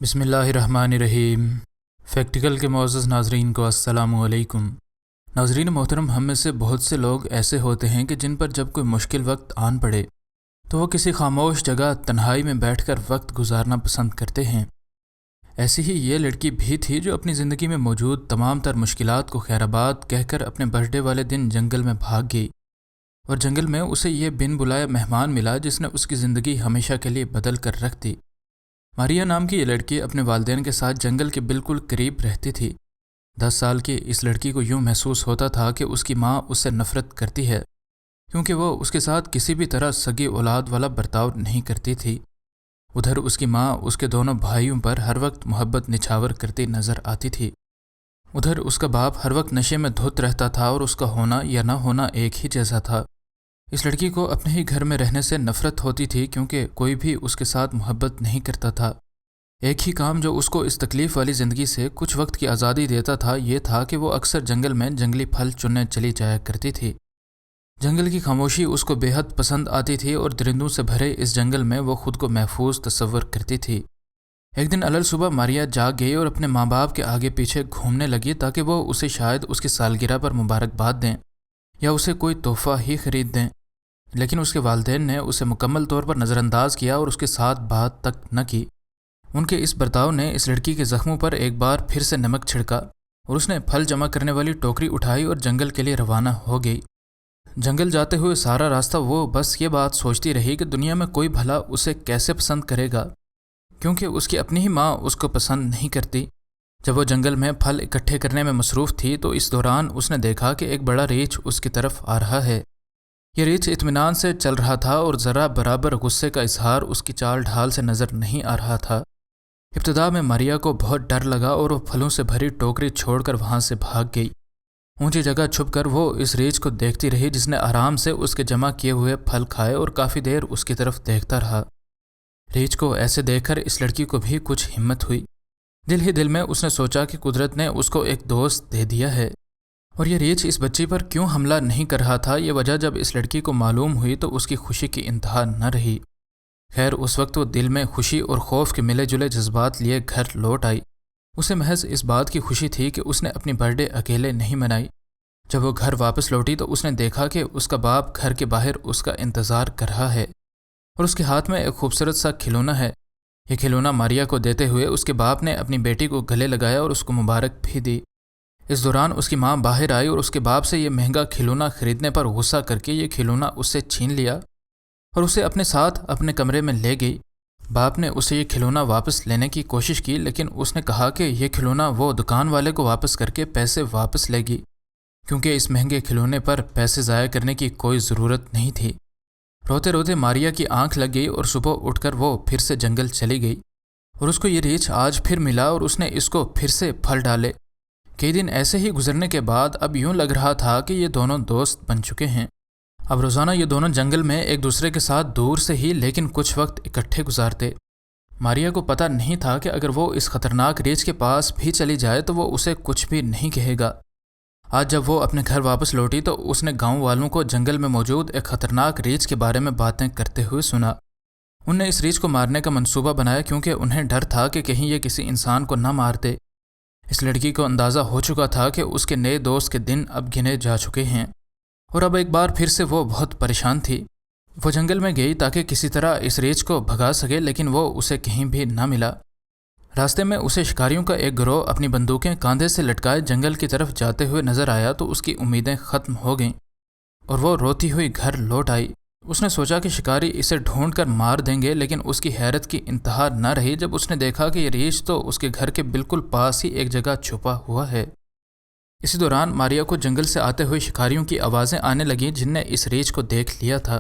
بسم اللہ الرحمن الرحیم۔ فیکٹیکل کے معزز ناظرین کو السلام علیکم۔ ناظرین محترم، ہم میں سے بہت سے لوگ ایسے ہوتے ہیں کہ جن پر جب کوئی مشکل وقت آن پڑے تو وہ کسی خاموش جگہ تنہائی میں بیٹھ کر وقت گزارنا پسند کرتے ہیں۔ ایسی ہی یہ لڑکی بھی تھی جو اپنی زندگی میں موجود تمام تر مشکلات کو خیرآباد کہہ کر اپنے برتھ ڈے والے دن جنگل میں بھاگ گئی، اور جنگل میں اسے یہ بن بلایا مہمان ملا جس نے اس کی زندگی ہمیشہ کے لیے بدل کر رکھ دی۔ ماریا نام کی یہ لڑکی اپنے والدین کے ساتھ جنگل کے بالکل قریب رہتی تھی۔ 10 سال کی اس لڑکی کو یوں محسوس ہوتا تھا کہ اس کی ماں اس سے نفرت کرتی ہے، کیونکہ وہ اس کے ساتھ کسی بھی طرح سگی اولاد والا برتاؤ نہیں کرتی تھی۔ ادھر اس کی ماں اس کے دونوں بھائیوں پر ہر وقت محبت نچھاور کرتی نظر آتی تھی۔ ادھر اس کا باپ ہر وقت نشے میں دھت رہتا تھا اور اس کا ہونا یا نہ ہونا ایک ہی جیسا تھا۔ اس لڑکی کو اپنے ہی گھر میں رہنے سے نفرت ہوتی تھی، کیونکہ کوئی بھی اس کے ساتھ محبت نہیں کرتا تھا۔ ایک ہی کام جو اس کو اس تکلیف والی زندگی سے کچھ وقت کی آزادی دیتا تھا یہ تھا کہ وہ اکثر جنگل میں جنگلی پھل چننے چلی جایا کرتی تھی۔ جنگل کی خاموشی اس کو بے حد پسند آتی تھی، اور درندوں سے بھرے اس جنگل میں وہ خود کو محفوظ تصور کرتی تھی۔ ایک دن الل صبح ماریا جاگ گئی اور اپنے ماں باپ کے آگے پیچھے گھومنے لگی تاکہ وہ اسے شاید اس کی سالگرہ پر مبارکباد دیں یا اسے کوئی تحفہ ہی خرید دیں، لیکن اس کے والدین نے اسے مکمل طور پر نظر انداز کیا اور اس کے ساتھ بات تک نہ کی۔ ان کے اس برتاؤ نے اس لڑکی کے زخموں پر ایک بار پھر سے نمک چھڑکا، اور اس نے پھل جمع کرنے والی ٹوکری اٹھائی اور جنگل کے لیے روانہ ہو گئی۔ جنگل جاتے ہوئے سارا راستہ وہ بس یہ بات سوچتی رہی کہ دنیا میں کوئی بھلا اسے کیسے پسند کرے گا، کیونکہ اس کی اپنی ہی ماں اس کو پسند نہیں کرتی۔ جب وہ جنگل میں پھل اکٹھے کرنے میں مصروف تھی تو اس دوران اس نے دیکھا کہ ایک بڑا ریچھ اس کی طرف آ رہا ہے۔ یہ ریچھ اطمینان سے چل رہا تھا اور ذرا برابر غصے کا اظہار اس کی چال ڈھال سے نظر نہیں آ رہا تھا۔ ابتدا میں ماریا کو بہت ڈر لگا اور وہ پھلوں سے بھری ٹوکری چھوڑ کر وہاں سے بھاگ گئی۔ اونچی جگہ چھپ کر وہ اس ریچھ کو دیکھتی رہی جس نے آرام سے اس کے جمع کیے ہوئے پھل کھائے، اور کافی دیر اس کی طرف دیکھتا رہا۔ ریچھ کو ایسے دیکھ کر اس لڑکی کو بھی کچھ ہمت ہوئی۔ دل ہی دل میں اس نے سوچا کہ قدرت نے اس کو ایک دوست دے دیا ہے، اور یہ ریچھ اس بچی پر کیوں حملہ نہیں کر رہا تھا۔ یہ وجہ جب اس لڑکی کو معلوم ہوئی تو اس کی خوشی کی انتہا نہ رہی۔ خیر، اس وقت وہ دل میں خوشی اور خوف کے ملے جلے جذبات لیے گھر لوٹ آئی۔ اسے محض اس بات کی خوشی تھی کہ اس نے اپنی برتھ ڈے اکیلے نہیں منائی۔ جب وہ گھر واپس لوٹی تو اس نے دیکھا کہ اس کا باپ گھر کے باہر اس کا انتظار کر رہا ہے، اور اس کے ہاتھ میں ایک خوبصورت سا کھلونا ہے۔ یہ کھلونا ماریا کو دیتے ہوئے اس کے باپ نے اپنی بیٹی کو گلے لگایا اور اس کو مبارک بھی دی۔ اس دوران اس کی ماں باہر آئی اور اس کے باپ سے یہ مہنگا کھلونا خریدنے پر غصہ کر کے یہ کھلونا اس سے چھین لیا اور اسے اپنے ساتھ اپنے کمرے میں لے گئی۔ باپ نے اسے یہ کھلونا واپس لینے کی کوشش کی، لیکن اس نے کہا کہ یہ کھلونا وہ دکان والے کو واپس کر کے پیسے واپس لے گی، کیونکہ اس مہنگے کھلونے پر پیسے ضائع کرنے کی کوئی ضرورت نہیں تھی۔ روتے روتے ماریا کی آنکھ لگ گئی اور صبح اٹھ کر وہ پھر سے جنگل چلی گئی، اور اس کو یہ ریچھ آج پھر ملا اور اس نے اس کو پھر سے پھل ڈالے۔ کئی دن ایسے ہی گزرنے کے بعد اب یوں لگ رہا تھا کہ یہ دونوں دوست بن چکے ہیں۔ اب روزانہ یہ دونوں جنگل میں ایک دوسرے کے ساتھ دور سے ہی لیکن کچھ وقت اکٹھے گزارتے۔ ماریا کو پتہ نہیں تھا کہ اگر وہ اس خطرناک ریچھ کے پاس بھی چلی جائے تو وہ اسے کچھ بھی نہیں کہے گا۔ آج جب وہ اپنے گھر واپس لوٹی تو اس نے گاؤں والوں کو جنگل میں موجود ایک خطرناک ریچھ کے بارے میں باتیں کرتے ہوئے سنا۔ ان نے اس ریچھ کو مارنے کا منصوبہ بنایا، کیونکہ انہیں ڈر تھا کہ کہیں یہ کسی انسان کو نہ مار دے۔ اس لڑکی کو اندازہ ہو چکا تھا کہ اس کے نئے دوست کے دن اب گنے جا چکے ہیں، اور اب ایک بار پھر سے وہ بہت پریشان تھی۔ وہ جنگل میں گئی تاکہ کسی طرح اس ریچھ کو بھگا سکے، لیکن وہ اسے کہیں بھی نہ ملا۔ راستے میں اسے شکاریوں کا ایک گروہ اپنی بندوقیں کاندھے سے لٹکائے جنگل کی طرف جاتے ہوئے نظر آیا تو اس کی امیدیں ختم ہو گئیں، اور وہ روتی ہوئی گھر لوٹ آئی۔ اس نے سوچا کہ شکاری اسے ڈھونڈ کر مار دیں گے، لیکن اس کی حیرت کی انتہا نہ رہی جب اس نے دیکھا کہ یہ ریچھ تو اس کے گھر کے بالکل پاس ہی ایک جگہ چھپا ہوا ہے۔ اسی دوران ماریا کو جنگل سے آتے ہوئے شکاریوں کی آوازیں آنے لگیں جن نے اس ریچھ کو دیکھ لیا تھا،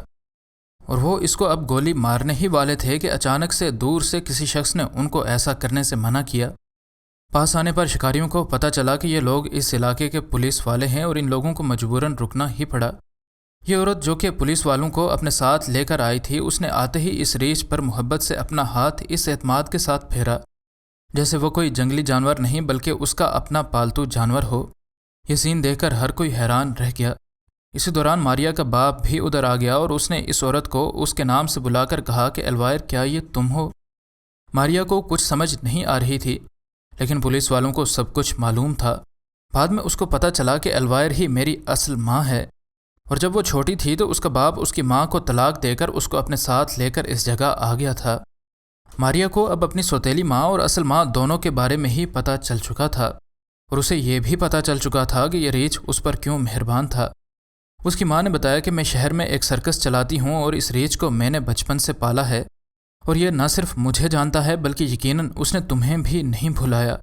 اور وہ اس کو اب گولی مارنے ہی والے تھے کہ اچانک سے دور سے کسی شخص نے ان کو ایسا کرنے سے منع کیا۔ پاس آنے پر شکاریوں کو پتہ چلا کہ یہ لوگ اس علاقے کے پولیس والے ہیں، اور ان لوگوں کو مجبوراً رکنا ہی پڑا۔ یہ عورت جو کہ پولیس والوں کو اپنے ساتھ لے کر آئی تھی، اس نے آتے ہی اس ریچھ پر محبت سے اپنا ہاتھ اس اعتماد کے ساتھ پھیرا جیسے وہ کوئی جنگلی جانور نہیں بلکہ اس کا اپنا پالتو جانور ہو۔ یہ سین دیکھ کر ہر کوئی حیران رہ گیا۔ اسی دوران ماریا کا باپ بھی ادھر آ گیا اور اس نے اس عورت کو اس کے نام سے بلا کر کہا کہ ایلوائر، کیا یہ تم ہو؟ ماریا کو کچھ سمجھ نہیں آ رہی تھی، لیکن پولیس والوں کو سب کچھ معلوم تھا۔ بعد میں اس کو پتہ چلا کہ ایلوائر ہی میری اصل ماں ہے، اور جب وہ چھوٹی تھی تو اس کا باپ اس کی ماں کو طلاق دے کر اس کو اپنے ساتھ لے کر اس جگہ آ گیا تھا۔ ماریا کو اب اپنی سوتیلی ماں اور اصل ماں دونوں کے بارے میں ہی پتہ چل چکا تھا، اور اسے یہ بھی پتہ چل چکا تھا کہ یہ ریچھ اس پر کیوں مہربان تھا۔ اس کی ماں نے بتایا کہ میں شہر میں ایک سرکس چلاتی ہوں اور اس ریچھ کو میں نے بچپن سے پالا ہے، اور یہ نہ صرف مجھے جانتا ہے بلکہ یقیناً اس نے تمہیں بھی نہیں بھلایا،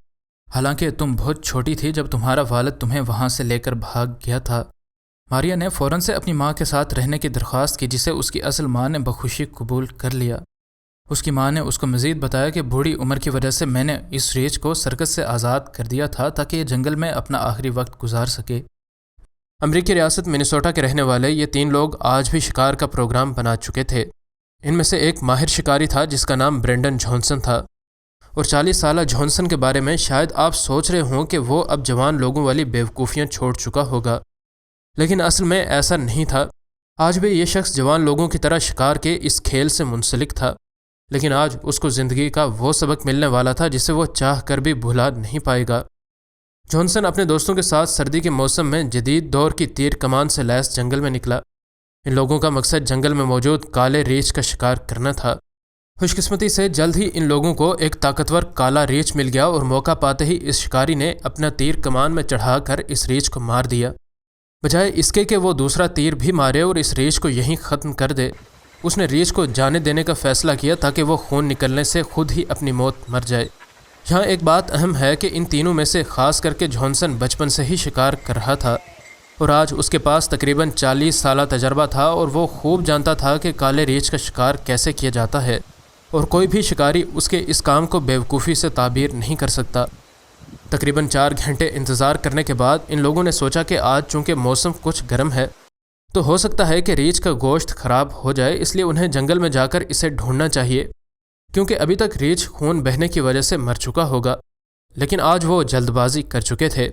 حالانکہ تم بہت چھوٹی تھی جب تمہارا والد تمہیں وہاں سے لے کر بھاگ گیا تھا۔ ماریا نے فوراً سے اپنی ماں کے ساتھ رہنے کی درخواست کی، جسے اس کی اصل ماں نے بخوشی قبول کر لیا۔ اس کی ماں نے اس کو مزید بتایا کہ بوڑھی عمر کی وجہ سے میں نے اس ریچھ کو سرکس سے آزاد کر دیا تھا تاکہ یہ جنگل میں اپنا آخری وقت گزار سکے۔ امریکی ریاست منیسوٹا کے رہنے والے یہ 3 لوگ آج بھی شکار کا پروگرام بنا چکے تھے۔ ان میں سے ایک ماہر شکاری تھا جس کا نام برینڈن جانسن تھا، اور 40 سالہ جانسن کے بارے میں شاید آپ سوچ رہے ہوں کہ وہ اب جوان لوگوں والی بیوقوفیاں چھوڑ چکا ہوگا، لیکن اصل میں ایسا نہیں تھا۔ آج بھی یہ شخص جوان لوگوں کی طرح شکار کے اس کھیل سے منسلک تھا، لیکن آج اس کو زندگی کا وہ سبق ملنے والا تھا جسے وہ چاہ کر بھی بھلا نہیں پائے گا۔ جانسن اپنے دوستوں کے ساتھ سردی کے موسم میں جدید دور کی تیر کمان سے لیس جنگل میں نکلا۔ ان لوگوں کا مقصد جنگل میں موجود کالے ریچھ کا شکار کرنا تھا۔ خوش قسمتی سے جلد ہی ان لوگوں کو ایک طاقتور کالا ریچھ مل گیا، اور موقع پاتے ہی اس شکاری نے اپنا تیر کمان میں چڑھا کر اس ریچھ کو مار دیا۔ بجائے اس کے کہ وہ دوسرا تیر بھی مارے اور اس ریچھ کو یہیں ختم کر دے، اس نے ریچھ کو جانے دینے کا فیصلہ کیا تاکہ وہ خون نکلنے سے خود ہی اپنی موت مر جائے۔ یہاں ایک بات اہم ہے کہ ان تینوں میں سے خاص کر کے جانسن بچپن سے ہی شکار کر رہا تھا، اور آج اس کے پاس تقریباً 40 سالہ تجربہ تھا، اور وہ خوب جانتا تھا کہ کالے ریچھ کا شکار کیسے کیا جاتا ہے، اور کوئی بھی شکاری اس کے اس کام کو بیوقوفی سے تعبیر نہیں کر سکتا۔ تقریباً 4 گھنٹے انتظار کرنے کے بعد ان لوگوں نے سوچا کہ آج چونکہ موسم کچھ گرم ہے تو ہو سکتا ہے کہ ریچھ کا گوشت خراب ہو جائے، اس لیے انہیں جنگل میں جا کر اسے ڈھونڈنا چاہیے، کیونکہ ابھی تک ریچھ خون بہنے کی وجہ سے مر چکا ہوگا۔ لیکن آج وہ جلد بازی کر چکے تھے۔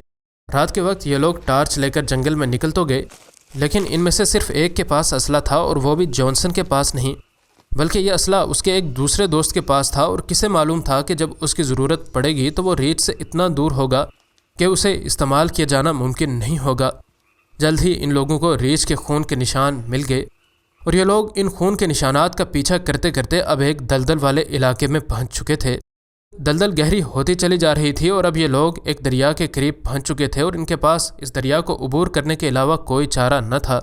رات کے وقت یہ لوگ ٹارچ لے کر جنگل میں نکل تو گئے، لیکن ان میں سے صرف ایک کے پاس اسلحہ تھا، اور وہ بھی جانسن کے پاس نہیں، بلکہ یہ اسلحہ اس کے ایک دوسرے دوست کے پاس تھا، اور کسے معلوم تھا کہ جب اس کی ضرورت پڑے گی تو وہ ریچھ سے اتنا دور ہوگا کہ اسے استعمال کیا جانا ممکن نہیں ہوگا۔ جلد ہی ان لوگوں کو ریچھ کے خون کے نشان مل گئے، اور یہ لوگ ان خون کے نشانات کا پیچھا کرتے کرتے اب ایک دلدل والے علاقے میں پہنچ چکے تھے۔ دلدل گہری ہوتی چلی جا رہی تھی، اور اب یہ لوگ ایک دریا کے قریب پہنچ چکے تھے، اور ان کے پاس اس دریا کو عبور کرنے کے علاوہ کوئی چارہ نہ تھا۔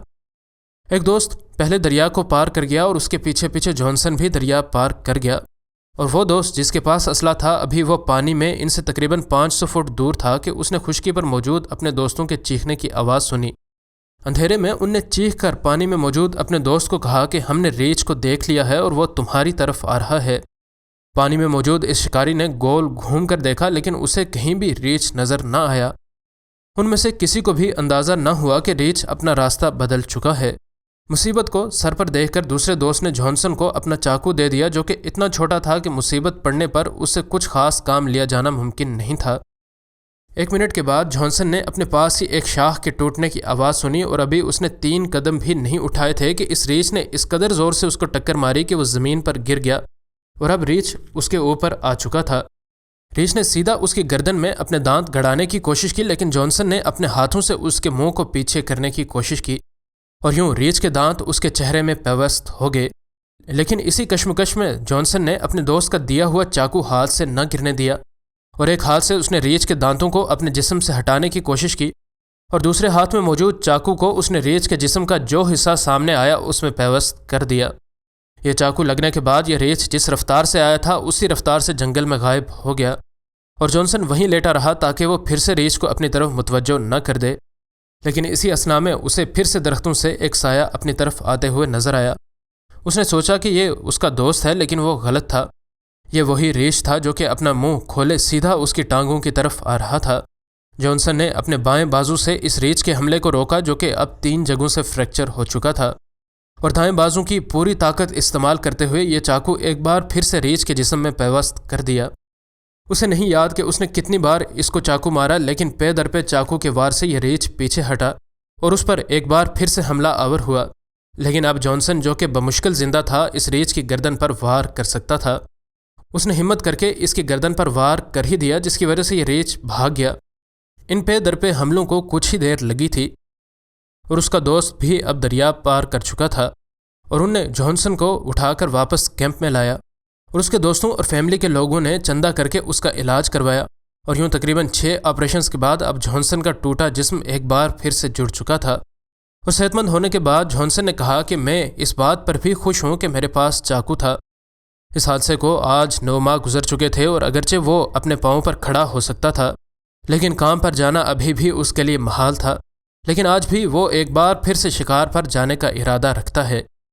ایک دوست پہلے دریا کو پار کر گیا، اور اس کے پیچھے پیچھے جانسن بھی دریا پار کر گیا، اور وہ دوست جس کے پاس اسلحہ تھا ابھی وہ پانی میں ان سے تقریباً 500 فٹ دور تھا کہ اس نے خشکی پر موجود اپنے دوستوں کے چیخنے کی آواز سنی۔ اندھیرے میں ان نے چیخ کر پانی میں موجود اپنے دوست کو کہا کہ ہم نے ریچھ کو دیکھ لیا ہے اور وہ تمہاری طرف آ رہا ہے۔ پانی میں موجود اس شکاری نے گول گھوم کر دیکھا، لیکن اسے کہیں بھی ریچھ نظر نہ آیا۔ ان میں سے کسی کو بھی اندازہ نہ ہوا کہ ریچھ اپنا راستہ بدل چکا ہے۔ مصیبت کو سر پر دیکھ کر دوسرے دوست نے جانسن کو اپنا چاقو دے دیا، جو کہ اتنا چھوٹا تھا کہ مصیبت پڑنے پر اس سے کچھ خاص کام لیا جانا ممکن نہیں تھا۔ 1 منٹ کے بعد جانسن نے اپنے پاس ہی ایک شاخ کے ٹوٹنے کی آواز سنی، اور ابھی اس نے 3 قدم بھی نہیں اٹھائے تھے کہ اس ریچھ نے اس قدر زور سے اس کو ٹکر ماری کہ وہ زمین پر گر گیا، اور اب ریچھ اس کے اوپر آ چکا تھا۔ ریچھ نے سیدھا اس کی گردن میں اپنے دانت گڑانے کی کوشش کی، لیکن جانسن نے اپنے ہاتھوں سے اس کے منہ کو پیچھے کرنے کی کوشش کی، اور یوں ریچھ کے دانت اس کے چہرے میں پیوست ہو گئے۔ لیکن اسی کشمکش میں جانسن نے اپنے دوست کا دیا ہوا چاقو ہاتھ سے نہ گرنے دیا، اور ایک ہاتھ سے اس نے ریچھ کے دانتوں کو اپنے جسم سے ہٹانے کی کوشش کی، اور دوسرے ہاتھ میں موجود چاقو کو اس نے ریچھ کے جسم کا جو حصہ سامنے آیا اس میں پیوست کر دیا۔ یہ چاقو لگنے کے بعد یہ ریچھ جس رفتار سے آیا تھا اسی رفتار سے جنگل میں غائب ہو گیا، اور جانسن وہیں لیٹا رہا تاکہ وہ پھر سے ریچھ کو اپنی طرف متوجہ نہ کر دے۔ لیکن اسی اثناء میں اسے پھر سے درختوں سے ایک سایہ اپنی طرف آتے ہوئے نظر آیا۔ اس نے سوچا کہ یہ اس کا دوست ہے، لیکن وہ غلط تھا۔ یہ وہی ریچھ تھا جو کہ اپنا منہ کھولے سیدھا اس کی ٹانگوں کی طرف آ رہا تھا۔ جانسن نے اپنے بائیں بازو سے اس ریچھ کے حملے کو روکا، جو کہ اب 3 جگہوں سے فریکچر ہو چکا تھا، اور دائیں بازو کی پوری طاقت استعمال کرتے ہوئے یہ چاقو ایک بار پھر سے ریچھ کے جسم میں پیوست کر دیا۔ اسے نہیں یاد کہ اس نے کتنی بار اس کو چاقو مارا، لیکن پے در پے چاقو کے وار سے یہ ریچھ پیچھے ہٹا اور اس پر ایک بار پھر سے حملہ آور ہوا۔ لیکن اب جانسن جو کہ بمشکل زندہ تھا اس ریچھ کی گردن پر وار کر سکتا تھا۔ اس نے ہمت کر کے اس کی گردن پر وار کر ہی دیا، جس کی وجہ سے یہ ریچھ بھاگ گیا۔ ان پہ در پہ حملوں کو کچھ ہی دیر لگی تھی اور اس کا دوست بھی اب دریا پار کر چکا تھا، اور انہوں نے جانسن کو اٹھا کر واپس کیمپ میں لایا، اور اس کے دوستوں اور فیملی کے لوگوں نے چندہ کر کے اس کا علاج کروایا، اور یوں تقریباً 6 آپریشنز کے بعد اب جانسن کا ٹوٹا جسم ایک بار پھر سے جڑ چکا تھا۔ اور صحت مند ہونے کے بعد جانسن نے کہا کہ میں اس بات پر بھی خوش ہوں کہ میرے پاس چاقو تھا۔ اس حادثے کو آج 9 ماہ گزر چکے تھے، اور اگرچہ وہ اپنے پاؤں پر کھڑا ہو سکتا تھا، لیکن کام پر جانا ابھی بھی اس کے لیے محال تھا۔ لیکن آج بھی وہ ایک بار پھر سے شکار پر جانے کا ارادہ رکھتا ہے۔